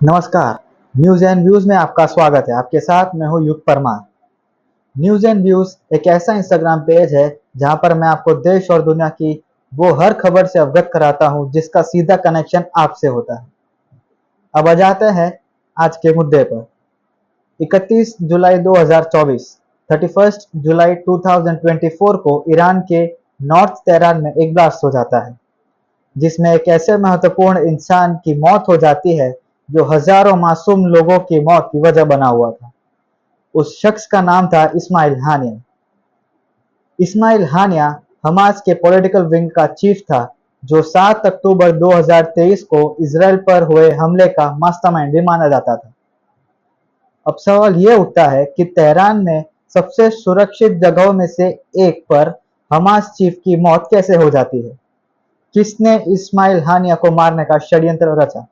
नमस्कार। News and views में आपका स्वागत है। आपके साथ मैं हूँ युग परमार। न्यूज़ एंड व्यूज़ एक ऐसा इंस्टाग्राम पेज है जहाँ पर मैं आपको देश और दुनिया की वो हर खबर से अवगत कराता हूँ जिसका सीधा कनेक्शन आपसे होता है। अब आ जाते हैं आज के मुद्दे पर। 31 जुलाई 2024, 31 जुलाई 2024 को ईरान के नॉर्थ तेहरान में एक ब्लास्ट हो जाता है जिसमें एक ऐसे महत्वपूर्ण इंसान की मौत हो जाती है जो हजारों मासूम लोगों की मौत की वजह बना हुआ था। उस शख्स का नाम था इस्माइल हानिया। इस्माइल हानिया हमास के पॉलिटिकल विंग का चीफ था जो 7 अक्टूबर 2023 को इसराइल पर हुए हमले का मास्टरमाइंड भी माना जाता था। अब सवाल ये उठता है कि तेहरान में सबसे सुरक्षित जगहों में से एक पर हमास चीफ की मौत कैसे हो जाती है? किसने इस्माइल हानिया को मारने का षड्यंत्र रचा?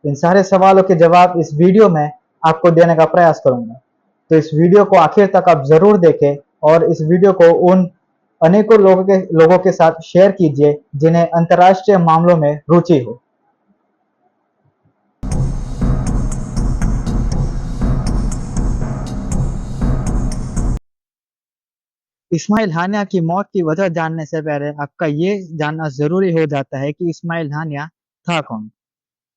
इन सारे सवालों के जवाब इस वीडियो में आपको देने का प्रयास करूंगा। तो इस वीडियो को आखिर तक आप जरूर देखें और इस वीडियो को उन अनेकों लोगों के साथ शेयर कीजिए जिन्हें अंतर्राष्ट्रीय मामलों में रुचि हो। इस्माइल हानिया की मौत की वजह जानने से पहले आपका ये जानना जरूरी हो जाता है कि इस्माइल हानिया था कौन।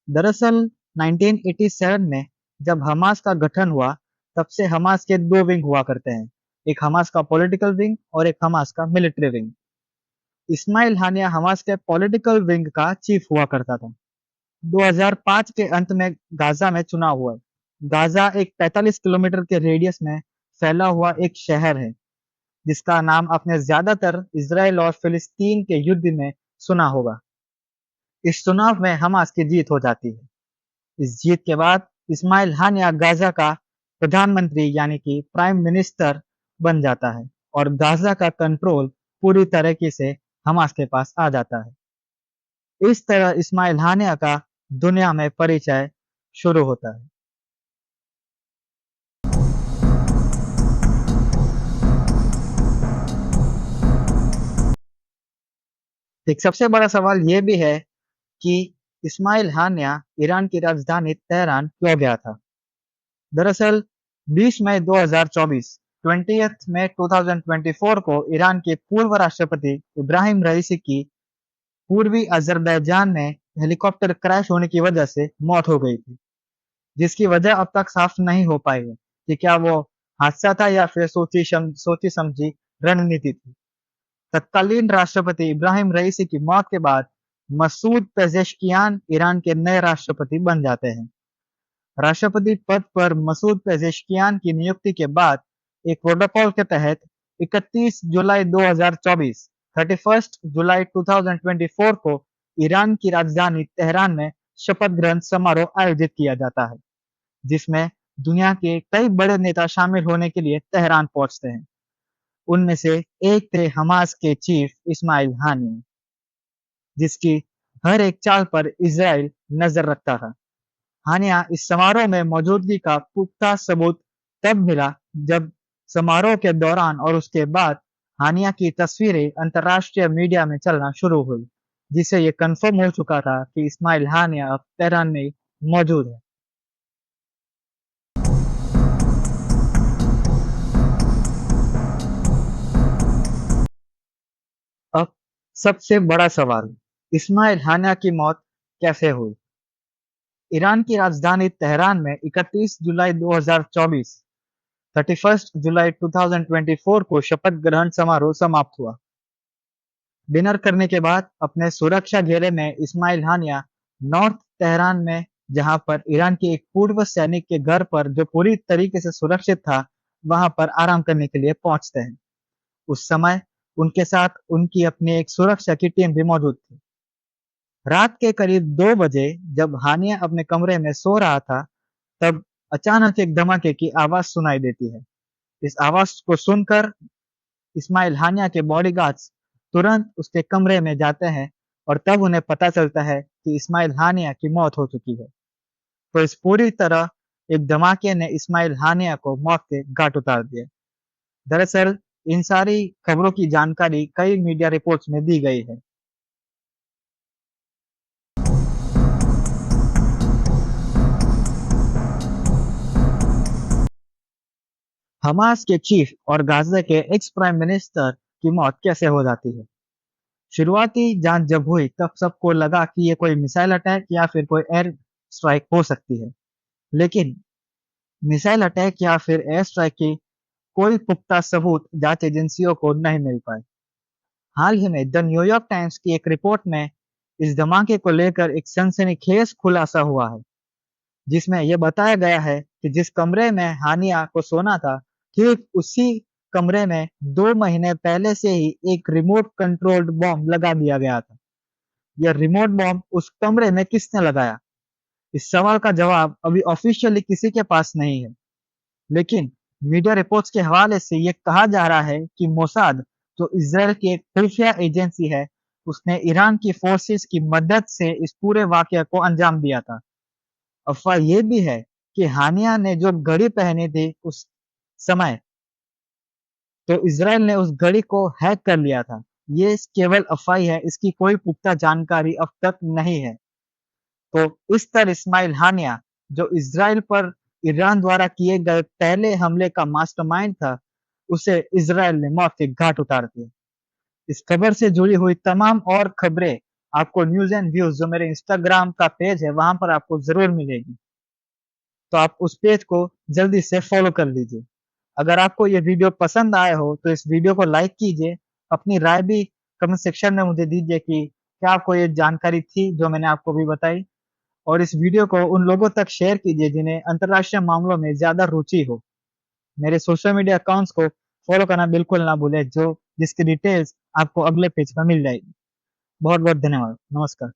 दरअसल 1987 में जब हमास का गठन हुआ तब से हमास के दो विंग हुआ करते हैं, एक हमास का पॉलिटिकल विंग और एक हमास का मिलिट्री विंग। इस्माइल हानिया हमास के पॉलिटिकल विंग का चीफ हुआ करता था। 2005 के अंत में गाजा में चुनाव हुआ। गाजा एक 45 किलोमीटर के रेडियस में फैला हुआ एक शहर है जिसका नाम आपने ज्यादातर इसराइल और फिलिस्तीन के युद्ध में सुना होगा। इस चुनाव में हमास की जीत हो जाती है। इस जीत के बाद इस्माइल हानिया गाजा का प्रधानमंत्री यानी कि प्राइम मिनिस्टर बन जाता है और गाजा का कंट्रोल पूरी तरीके से हमास के पास आ जाता है। इस तरह इस्माइल हानिया का दुनिया में परिचय शुरू होता है। एक सबसे बड़ा सवाल यह भी है कि इस्माइल हानिया ईरान की राजधानी तेहरान क्यों गया था। दरअसल 20 मई 2024 20th मई 2024 को ईरान के पूर्व राष्ट्रपति इब्राहिम रईसी की पूर्वी अजरबैजान में हेलीकॉप्टर क्रैश होने की वजह से मौत हो गई थी, जिसकी वजह अब तक साफ नहीं हो पाई है कि क्या वो हादसा था या फिर सोची समझी रणनीति थी। तत्कालीन राष्ट्रपति इब्राहिम रईसी की मौत के बाद मसूद पेजेश्कियान ईरान के नए राष्ट्रपति बन जाते हैं। राष्ट्रपति पद पर मसूद पेजेश्कियान की नियुक्ति के बाद एक प्रोटोकॉल के तहत 31 जुलाई 2024 31 जुलाई 2024 को ईरान की राजधानी तेहरान में शपथ ग्रहण समारोह आयोजित किया जाता है जिसमें दुनिया के कई बड़े नेता शामिल होने के लिए तेहरान पहुंचते हैं। उनमें से एक थे हमास के चीफ इस्माइल हानिया, जिसकी हर एक चाल पर इजराइल नजर रखता था। हानिया इस समारोह में मौजूदगी का पुख्ता सबूत तब मिला जब समारोह के दौरान और उसके बाद हानिया की तस्वीरें अंतर्राष्ट्रीय मीडिया में चलना शुरू हुई, जिससे ये कंफर्म हो चुका था कि इस्माइल हानिया अब तेहरान में मौजूद है। अब सबसे बड़ा सवाल, इस्माइल हानिया की मौत कैसे हुई? ईरान की राजधानी तेहरान में 31 जुलाई 2024 31 जुलाई 2024 को शपथ ग्रहण समारोह समाप्त हुआ। डिनर करने के बाद अपने सुरक्षा घेरे में इस्माइल हानिया नॉर्थ तेहरान में, जहां पर ईरान के एक पूर्व सैनिक के घर पर जो पूरी तरीके से सुरक्षित था, वहां पर आराम करने के लिए पहुंचते हैं। उस समय उनके साथ उनकी अपनी एक सुरक्षा की टीम भी मौजूद थी। रात के करीब 2 बजे जब हानिया अपने कमरे में सो रहा था, तब अचानक एक धमाके की आवाज सुनाई देती है। इस आवाज को सुनकर इस्माइल हानिया के बॉडीगार्ड्स तुरंत उसके कमरे में जाते हैं और तब उन्हें पता चलता है कि इस्माइल हानिया की मौत हो चुकी है। तो इस पूरी तरह एक धमाके ने इस्माइल हानिया को मौत के घाट उतार दिया। दरअसल इन सारी खबरों की जानकारी कई मीडिया रिपोर्ट्स में दी गई है। हमास के चीफ और गाजा के एक्स प्राइम मिनिस्टर की मौत कैसे हो जाती है? शुरुआती जांच जब हुई तब सबको लगा कि ये कोई मिसाइल अटैक या फिर कोई एयर स्ट्राइक हो सकती है। लेकिन मिसाइल अटैक या फिर एयर स्ट्राइक की कोई पुख्ता सबूत जांच एजेंसियों को नहीं मिल पाए। हाल ही में द न्यूयॉर्क टाइम्स की एक रिपोर्ट में इस धमाके को लेकर एक सनसनीखेज खुलासा हुआ है, जिसमें यह बताया गया है कि जिस कमरे में हानिया को सोना था, ठीक उसी कमरे में 2 महीने पहले से ही एक रिमोट कंट्रोल्ड बॉम्ब लगा दिया गया था। यह रिमोट बॉम्ब उस कमरे में किसने लगाया? इस सवाल का जवाब अभी ऑफिशियली किसी के पास नहीं है। लेकिन मीडिया रिपोर्ट्स के हवाले से ये कहा जा रहा है कि मोसाद, जो इजराइल की एक खुफिया एजेंसी है, उसने ईरान की फोर्सेस की मदद से इस पूरे वाकये को अंजाम दिया था। अफवाह ये भी है कि हानिया ने जो घड़ी पहनी थी उस समय, तो इजराइल ने उस घड़ी को हैक कर लिया था। ये केवल अफवाह है, इसकी कोई पुख्ता जानकारी अब तक नहीं है। तो इस तरह इस्माइल हानिया, जो इजराइल पर ईरान द्वारा किए गए पहले हमले का मास्टरमाइंड था, उसे इजराइल ने मौत के घाट उतार दिया। इस खबर से जुड़ी हुई तमाम और खबरें आपको न्यूज एंड व्यूज, जो मेरे इंस्टाग्राम का पेज है, वहां पर आपको जरूर मिलेगी। तो आप उस पेज को जल्दी से फॉलो कर लीजिए। अगर आपको ये वीडियो पसंद आया हो तो इस वीडियो को लाइक कीजिए। अपनी राय भी कमेंट सेक्शन में मुझे दीजिए कि क्या आपको ये जानकारी थी जो मैंने आपको भी बताई। और इस वीडियो को उन लोगों तक शेयर कीजिए जिन्हें अंतर्राष्ट्रीय मामलों में ज़्यादा रुचि हो। मेरे सोशल मीडिया अकाउंट्स को फॉलो करना बिल्कुल ना भूलें, जो जिसकी डिटेल्स आपको अगले पेज पर मिल जाएगी। बहुत-बहुत धन्यवाद। नमस्कार।